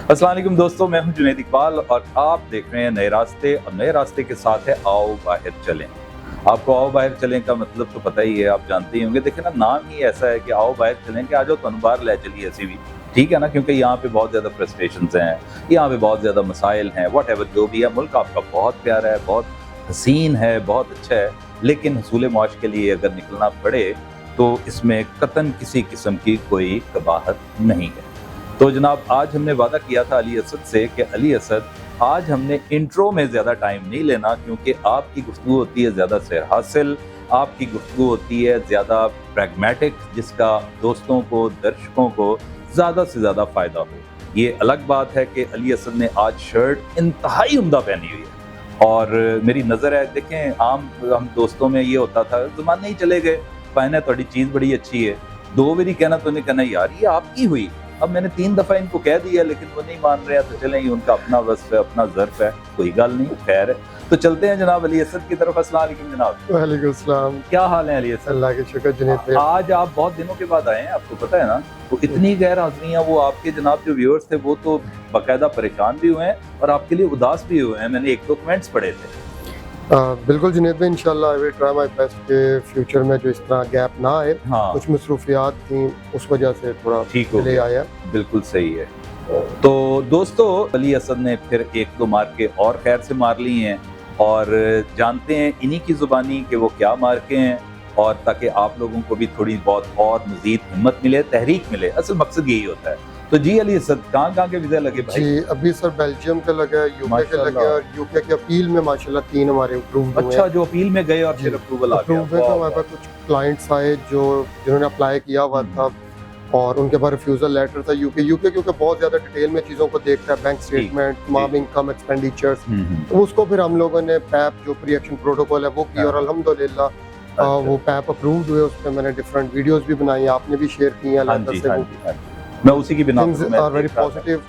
अस्सलाम वालेकुम दोस्तों, मैं हूं जुनैद इकबाल और आप देख रहे हैं नए रास्ते। और नए रास्ते के साथ है आओ बाहर चलें। आपको आओ बाहर चलें का मतलब तो पता ही है, आप जानते ही होंगे। देखिए ना, नाम ही ऐसा है कि आओ बाहर चलें कि आ जाओ तुम बाहर ले चलिए ऐसी भी, ठीक है ना। क्योंकि यहाँ पे बहुत ज़्यादा फ्रस्ट्रेशंस हैं, यहाँ पे बहुत ज़्यादा मसाइल हैं, वट एवर जो भी है। मुल्क आपका बहुत प्यारा है, बहुत हसीन है, बहुत अच्छा है, लेकिन हसूल मौश के लिए अगर निकलना पड़े तो इसमें कतन किसी किस्म की कोई कबाहत नहीं है। तो जनाब, आज हमने वादा किया था अली असद से कि अली असद, आज हमने इंट्रो में ज़्यादा टाइम नहीं लेना, क्योंकि आपकी गुफ्तगू होती है ज़्यादा सेर हासिल, आपकी गुफ्तगू होती है ज़्यादा प्रैग्मेटिक, जिसका दोस्तों को, दर्शकों को ज़्यादा से ज़्यादा फ़ायदा हो। ये अलग बात है कि अली असद ने आज शर्ट इंतहाई उम्दा पहनी हुई है और मेरी नज़र है, देखें आम हम दोस्तों में ये होता था, ज़माने ही चले गए, पहने थोड़ी चीज़ बड़ी अच्छी है, दो बारी कहना तो नहीं कहना यार ये आपकी हुई। अब मैंने 3 दफ़ा इनको कह दिया लेकिन वो नहीं मान रहे हैं, तो चलें, ये उनका अपना वस्फ है, अपना ज़र्फ है, कोई गल नहीं, खैर है। तो चलते हैं जनाब अली असद की तरफ। अस्सलाम वालेकुम जनाब। वालेकुम सलाम। क्या हाल है अली असद? अल्लाह के शुक्र जुनैद भाई। आज आप बहुत दिनों के बाद आए हैं, आपको पता है ना। तो इतनी गैर हाज़िरियाँ, वो आपके जनाब जो व्यूअर्स थे वो तो बाकायदा परेशान भी हुए हैं और आपके लिए उदास भी हुए हैं। मैंने 1-2 कमेंट्स पढ़े थे। बिल्कुल जुनैद भाई, इंशाल्लाह I will try my best के फ्यूचर में जो इस तरह गैप ना आए। हाँ, कुछ मसरूफियात थी, उस वजह से थोड़ा ठीक हो ले गया, आया। बिल्कुल सही है। तो दोस्तों, अली असद ने फिर 1-2 मार्के और खैर से मार ली हैं और जानते हैं इन्हीं की ज़ुबानी कि वो क्या मार्के हैं, और ताकि आप लोगों को भी थोड़ी बहुत और मज़ीद हिम्मत मिले, तहरीक मिले। असल मकसद यही होता है। तो जी अली असद, कहाँ के वीज़ा लगे भाई? जी, अभी सर बेल्जियम का लगा, यूके के लगे और यूके की अपील में माशाल्लाह 3 हमारे अप्रूव हुए। अच्छा, जो अपील में गए और फिर अप्रूवल आ गया। अप्रूव में हमारे पास कुछ क्लाइंट्स आए जिन्होंने अप्लाई किया हुआ था और उनके पास रिफ्यूजल लेटर था। यूके क्योंकि बहुत ज़्यादा डिटेल में चीज़ों को देखता है, बैंक स्टेटमेंट, तमाम इनकम एक्सपेंडिचर्स, तो उसको फिर हम लोगों ने पैप जो प्री एक्शन प्रोटोकॉल है वो की और अल्हम्दुलिल्लाह वो पैप अप्रूव्ड हुए। उस पर मैंने डिफरेंट वीडियोस भी बनाई, आपने भी शेयर की हैं। मैं उसी की बिना थिंग्स आर वेरी पॉजिटिव।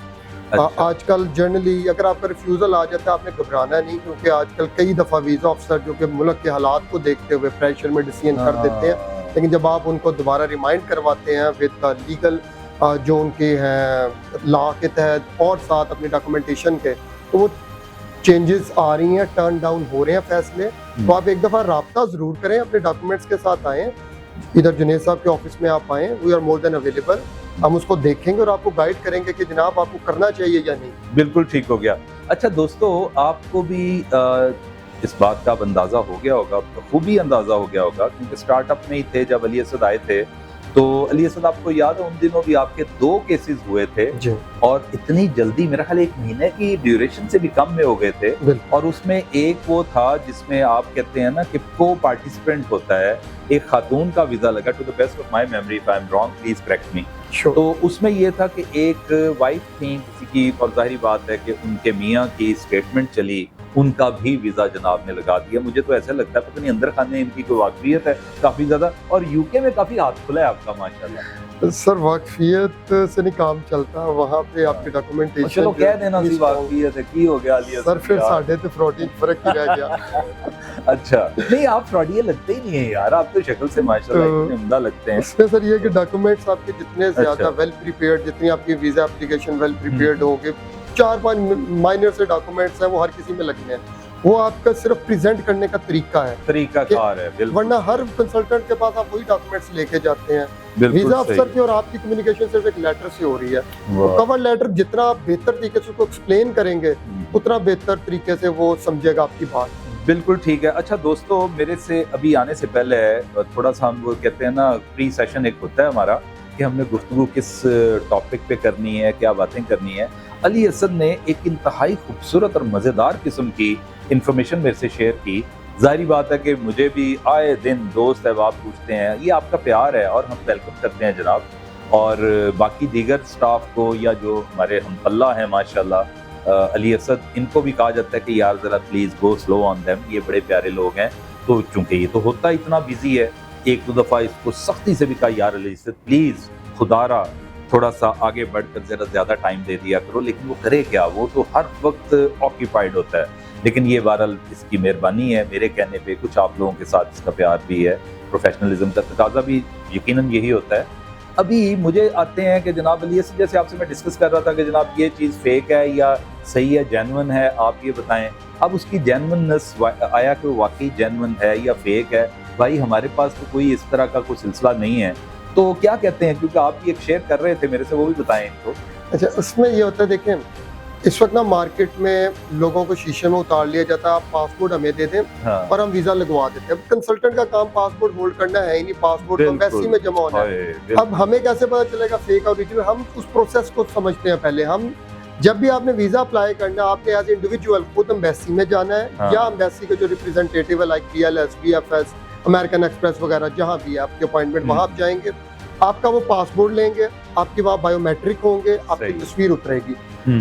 आजकल जनरली अगर आपका रिफ्यूज़ल आ जाता है, आपने घबराना नहीं, क्योंकि आजकल कई दफ़ा वीज़ा ऑफिसर जो कि मुल्क के हालात को देखते हुए प्रेशर में डिसीजन कर देते हैं, लेकिन जब आप उनको दोबारा रिमाइंड करवाते हैं विद लीगल जो उनके हैं लॉ के तहत और साथ अपनी डॉक्यूमेंटेशन के, तो वो चेंजेस आ रही हैं, टर्न डाउन हो रहे हैं फैसले। तो आप एक दफ़ा राब्ता ज़रूर करें, अपने डॉक्यूमेंट्स के साथ आएँ, इधर जुनैद साहब के ऑफिस में आप आएँ, we are more than available. हम उसको देखेंगे और आपको गाइड करेंगे कि जनाब आपको करना चाहिए या नहीं। बिल्कुल ठीक हो गया। अच्छा दोस्तों, आपको भी इस बात का अब अंदाज़ा हो गया होगा, खूबी अंदाज़ा हो गया होगा, क्योंकि स्टार्टअप में ही थे जब अली असद आए थे। तो अली असद, आपको याद है उन दिनों भी आपके 2 केसेस हुए थे जी। और इतनी जल्दी, मेरा ख्याल 1 महीने की ड्यूरेशन से भी कम में हो गए थे। और उसमें एक वो था जिसमें आप कहते हैं ना कि को पार्टिसिपेंट होता है, एक खातून का वीज़ा लगा, to the best of my memory, if I am wrong please correct me. तो उसमें ये था कि एक वाइफ थी किसी की, और जाहिर बात है कि उनके मियाँ की स्टेटमेंट चली, उनका भी वीज़ा जनाब ने लगा दिया। मुझे तो ऐसा लगता है पता नहीं अंदर खाने इनकी कोई वाकफियत है काफ़ी ज़्यादा, और यूके में काफ़ी हाथ खुला है आपका माशाल्लाह। सर वाकफियत से नहीं काम चलता, वहाँ पे आपके डॉक्यूमेंटेशन चलो कह देना सी वाकफियत है, की हो गया अली असद सर, फिर साढ़े तो फ्रॉडी फर्क ही रह गया। अच्छा, नहीं आप फ्रॉडिये लगते ही नहीं है यार, आप तो शक्ल से माशाल्लाह इतने उम्दा लगते हैं। उसमें सर ये कि डॉक्यूमेंट्स आपके जितने ज्यादा वेल प्रिपेयर्ड, जितनी आपकी वीजा एप्लीकेशन वेल प्रिपेयर्ड होगी, 4-5 माइनर से डॉक्यूमेंट्स हैं वो हर किसी में लगने हैं। वो आपका सिर्फ प्रेजेंट करने का तरीका है, तरीकाकार है, बिल्कुल। वरना हर कंसल्टेंट के पास आप वही डॉक्यूमेंट्स लेके जाते हैं। वीजा अफसर की और आपकी कम्युनिकेशन सिर्फ एक लेटर से हो रही है। तो कवर लेटर जितना आप बेहतर तरीके से उसको एक्सप्लेन करेंगे, उतना बेहतर तरीके से वो समझेगा आपकी बात। बिल्कुल ठीक है। अच्छा दोस्तों, मेरे से अभी आने से पहले थोड़ा सा हम वो कहते हैं ना, प्री सेशन एक होता है हमारा कि हमने गुफ्तगू किस टॉपिक पे करनी है, क्या बातें करनी है। अली असद ने एक इंतहाई खूबसूरत और मज़ेदार किस्म की इंफॉर्मेशन मेरे से शेयर की। जाहिर बात है कि मुझे भी आए दिन दोस्त अहबाब पूछते हैं, ये आपका प्यार है और हम वेलकम करते हैं जनाब। और बाकी दीगर स्टाफ को या जो हमारे हमपल्ला हैं माशाल्लाह, अली असद, इनको भी कहा जाता है कि यार ज़रा please go slow on them, ये बड़े प्यारे लोग हैं। तो चूँकि ये तो होता इतना बिजी है, 1-2 दफ़ा इसको सख्ती से भी कहा यार अली असद प्लीज़ खुदारा थोड़ा सा आगे बढ़कर ज़रा ज़्यादा टाइम दे दिया करो, लेकिन वो करे क्या, वो तो हर वक्त ऑक्यूपाइड होता है। लेकिन ये बहरहाल इसकी मेहरबानी है, मेरे कहने पे कुछ आप लोगों के साथ इसका प्यार भी है, प्रोफेशनलिज्म का तकाजा भी यकीनन यही होता है। अभी मुझे आते हैं कि जनाब अली असद, जैसे आपसे मैं डिस्कस कर रहा था कि जनाब ये चीज़ फेक है या सही है, जेन्युइन है, आप ये बताएं। अब उसकी जेन्युइननेस आया कि वो वाकई जेन्युइन है या फेक है, भाई हमारे पास तो कोई इस तरह का कोई सिलसिला नहीं है, तो क्या कहते हैं, क्योंकि आप ये एक शेयर कर रहे थे मेरे से, वो भी बताएं तो। अच्छा, उसमें ये होता है, देखें इस वक्त ना मार्केट में लोगों को शीशे में उतार लिया जाता है, आप पासपोर्ट हमें दे दें हाँ। और हम वीजा लगवा देते हैं। अब कंसल्टेंट का काम पासपोर्ट होल्ड करना है ही नहीं, पासपोर्ट तो एम्बेसी में जमा होना है। अब हमें कैसे पता चलेगा फेक और ओरिजिनल? हम उस प्रोसेस को समझते हैं पहले। हम जब भी आपने वीजा अप्लाई करना है, आपने एज इंडिविजुअल खुद एम्बेसी में जाना है, हाँ। या एम्बेसी के जो रिप्रेजेंटेटिव है like PLS, VFS, American express वगैरह, जहाँ भी है आपकी अपॉइंटमेंट, वहाँ आप जाएंगे, आपका वो पासपोर्ट लेंगे, आपके वहाँ बायोमेट्रिक होंगे, आपकी तस्वीर उतरेगी।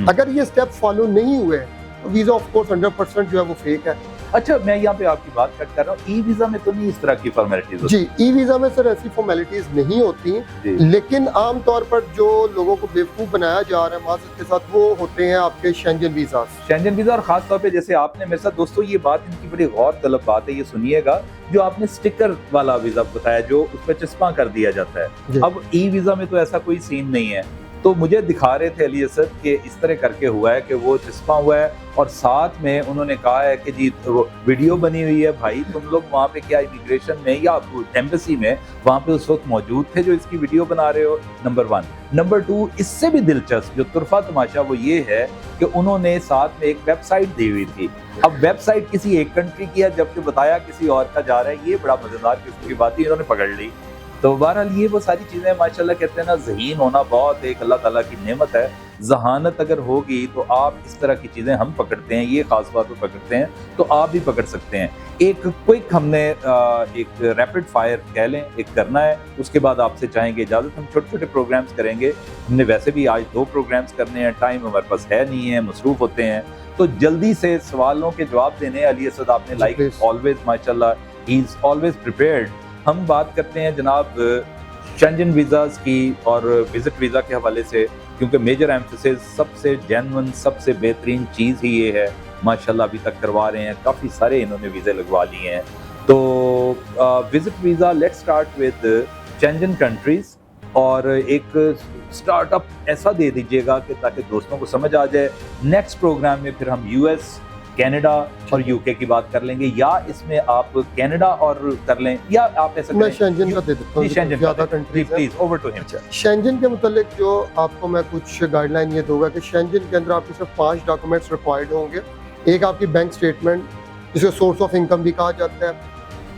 अगर ये स्टेप फॉलो नहीं हुए तो वीजा ऑफ कोर्स 100% जो है वो फेक है। अच्छा, मैं यहाँ पे आपकी बात कट कर रहा हूँ, ई वीजा में तो नहीं इस तरह की फॉर्मेलिटीज होती? जी, ई वीजा में सर ऐसी फॉर्मेलिटीज नहीं होती, लेकिन आमतौर पर जो लोगों को बेवकूफ बनाया जा रहा है माजरत के साथ, वो होते हैं आपके शेंजन वीजा। शेंजन वीजा, और खास तौर पे जैसे आपने मेरे साथ, दोस्तों ये बात इनकी बड़ी गौर तलब बात है, ये सुनिएगा, जो आपने स्टिकर वाला वीजा बताया जो उस पर चस्पा कर दिया जाता है। अब ई वीजा में तो ऐसा कोई सीन नहीं है, तो मुझे दिखा रहे थे अली असद कि इस तरह करके हुआ है कि वो चस्पा हुआ है और साथ में उन्होंने कहा है कि जी वो वीडियो बनी हुई है। भाई तुम लोग वहाँ पे क्या इमिग्रेशन में या एम्बेसी में वहाँ पे उस वक्त मौजूद थे जो इसकी वीडियो बना रहे हो? नंबर 1। नंबर 2, इससे भी दिलचस्प जो तुरफा तमाशा वो ये है कि उन्होंने साथ में एक वेबसाइट दी हुई थी। अब वेबसाइट किसी एक कंट्री की है, जबकि बताया किसी और का जा रहा है, ये बड़ा मजेदार किस्म की बात है, इन्होंने पकड़ ली। तो बहरहाल ये वो सारी चीज़ें माशाल्लाह, कहते हैं ना ज़हीन होना बहुत एक अल्लाह ताला की नेमत है। जहानत अगर होगी तो आप इस तरह की चीज़ें हम पकड़ते हैं, ये खास बात पर पकड़ते हैं, तो आप भी पकड़ सकते हैं। एक क्विक हमने एक रैपिड फायर कह लें एक करना है, उसके बाद आपसे चाहेंगे इजाज़त। हम छोटे छोटे प्रोग्राम्स करेंगे, हमने वैसे भी आज 2 प्रोग्राम्स करने हैं, टाइम हमारे पास है नहीं है, मसरूफ़ होते हैं, तो जल्दी से सवालों के जवाब देने। अली असद आपने लाइक ऑलवेज माशाल्लाह, ही इज़ ऑलवेज प्रिपेयर्ड। हम बात करते हैं जनाब शेंजन वीज़ाज़ की और विजिट वीज़ा के हवाले से, क्योंकि मेजर एम्फेसिस सबसे जेन्युइन सबसे बेहतरीन चीज़ ही ये है माशाल्लाह, अभी तक करवा रहे हैं, काफ़ी सारे इन्होंने वीज़े लगवा लिए हैं। तो visit visa, let's start with Schengen countries, और एक स्टार्टअप ऐसा दे दीजिएगा कि ताकि दोस्तों को समझ आ जाए। नेक्स्ट प्रोग्राम में फिर हम US, कनाडा और UK की बात कर लेंगे, या इसमें आप कनाडा और कर लें, या आप ऐसा मैं शेंजन का दे देता हूँ, ज़्यादा countries please over to him. Schengen के मुतालिक जो आपको मैं कुछ गाइडलाइन ये दूंगा कि शेंजन के अंदर आपके सिर्फ 5 डॉक्यूमेंट्स रिक्वायर्ड होंगे। एक आपकी बैंक स्टेटमेंट, जिसको सोर्स ऑफ इनकम भी कहा जाता है,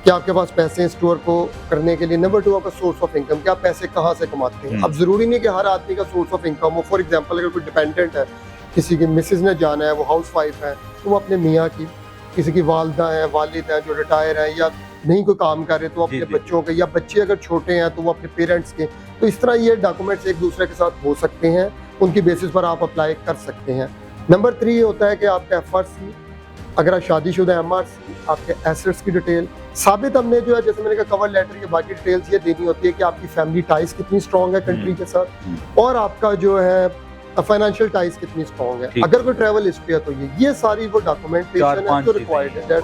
कि आपके पास पैसे स्टोर को करने के लिए। नंबर 2 आपका सोर्स ऑफ इनकम, कि आप पैसे कहाँ से कमाते हैं। अब ज़रूरी नहीं कि हर आदमी का सोर्स ऑफ इनकम हो। फॉर एग्जाम्पल, अगर कोई डिपेंडेंट है, किसी की मिसेज ने जाना है, वो हाउस वाइफ है, तो वो अपने मियाँ की, किसी की वालदा है, वालिद है जो रिटायर है या नहीं कोई काम कर रहे, तो अपने बच्चों के, या बच्चे अगर छोटे हैं तो वो अपने पेरेंट्स के। तो इस तरह ये डॉक्यूमेंट्स एक दूसरे के साथ हो सकते हैं, उनकी बेसिस पर आप अप्लाई कर सकते हैं। नंबर 3 ये होता है कि आपका FRC, अगर आप शादीशुदा MRC, आपके एसेट्स की डिटेल साबित हमने जो है, जैसे मैंने कहा कवर लेटर के बाकी डिटेल्स ये देनी होती है कि आपकी फैमिली टाइज कितनी स्ट्रॉन्ग है कंट्री के साथ, और आपका जो है फाइनेंशियल टाइज कितनी स्ट्रॉन्ग है। अगर कोई ट्रैवल हिस्ट्री है तो ये सारी वो डॉक्यूमेंटेशन है जो रिक्वायर्ड है।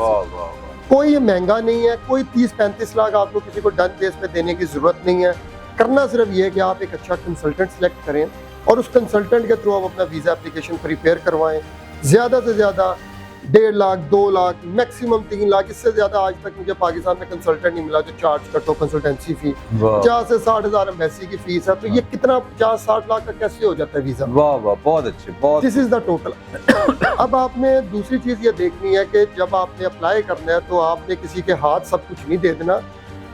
कोई ये महंगा नहीं है, कोई 30-35 लाख आपको किसी को डन बेस पे देने की जरूरत नहीं है। करना सिर्फ ये है कि आप एक अच्छा कंसल्टेंट सेलेक्ट करें और उस कंसल्टेंट के थ्रू आप अपना वीज़ा एप्लीकेशन प्रिपेयर करवाएं। ज़्यादा से ज़्यादा 1.5 लाख, 2 लाख, मैक्सिमम 3 लाख, इससे ज़्यादा आज तक मुझे पाकिस्तान में कंसल्टेंट नहीं मिला जो चार्ज करता हो कंसल्टेंसी फी। 50 से 60 हज़ार एम्बेसी की फीस है, तो ये कितना 50-60 लाख का कैसे हो जाता है वीज़ा? वाह वाह, बहुत अच्छे, बहुत। This is the total. अब आपने दूसरी चीज़ ये देखनी है कि जब आपने अप्लाई करना है तो आपने किसी के हाथ सब कुछ नहीं दे देना।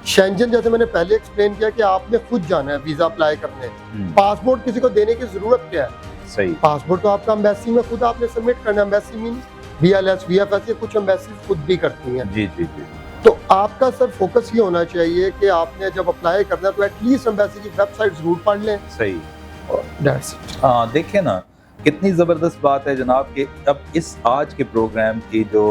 शेंजन, जैसे मैंने पहले एक्सप्लेन किया, कि आपने खुद जाना है वीज़ा अप्लाई करने। पासपोर्ट किसी को देने की जरूरत क्या है? सही, पासपोर्ट तो आपका एम्बेसी में खुद आपने सबमिट करना है। एम्बेसी मीन BLS, VFS, ये कुछ एम्बेसी खुद भी करती हैं। जी जी जी। तो आपका सर फोकस ये होना चाहिए कि आपने जब अप्लाई करना है तो एटलीस्ट एम्बेसी की वेबसाइट जरूर पढ़ लें। सही, दैट्स इट। हाँ, देखिए ना कितनी ज़बरदस्त बात है जनाब कि अब इस आज के प्रोग्राम की जो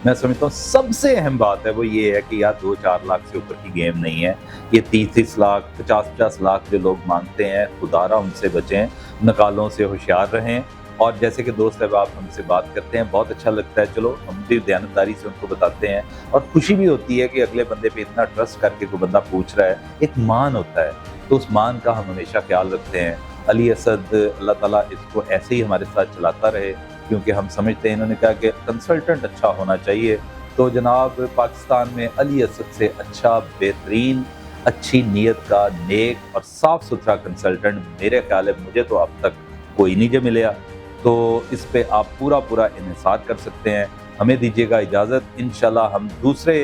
मैं समझता हूँ सबसे अहम बात है वो ये है कि यार 2-4 लाख से ऊपर की गेम नहीं है। ये 30-30 लाख, 50-50 लाख जो लोग मांगते हैं, खुदारा उनसे बचें, नकालों से होशियार रहें। और जैसे कि दोस्त अहबाब हमसे बात करते हैं, बहुत अच्छा लगता है। चलो हम भी दयानतदारी से उनको बताते हैं और खुशी भी होती है कि अगले बंदे पे इतना ट्रस्ट करके कोई बंदा पूछ रहा है। एक मान होता है, तो उस मान का हम हमेशा ख्याल रखते हैं। अली असद, अल्लाह ताला इसको ऐसे ही हमारे साथ चलाता रहे, क्योंकि हम समझते हैं, इन्होंने कहा कि कंसल्टेंट अच्छा होना चाहिए। तो जनाब पाकिस्तान में अली असद से अच्छा, बेहतरीन, अच्छी नीयत का, नेक और साफ़ सुथरा कंसल्टेंट मेरे ख्याल है मुझे तो अब तक कोई नहीं जो मिला। तो इस पे आप पूरा इन्हिसार कर सकते हैं। हमें दीजिएगा इजाज़त। इंशाल्लाह हम दूसरे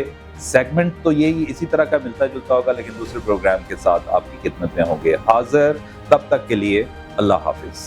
सेगमेंट तो यही इसी तरह का मिलता जुलता होगा, लेकिन दूसरे प्रोग्राम के साथ आपकी खिदमत में होंगे हाज़िर। तब तक के लिए अल्लाह हाफ़िज़।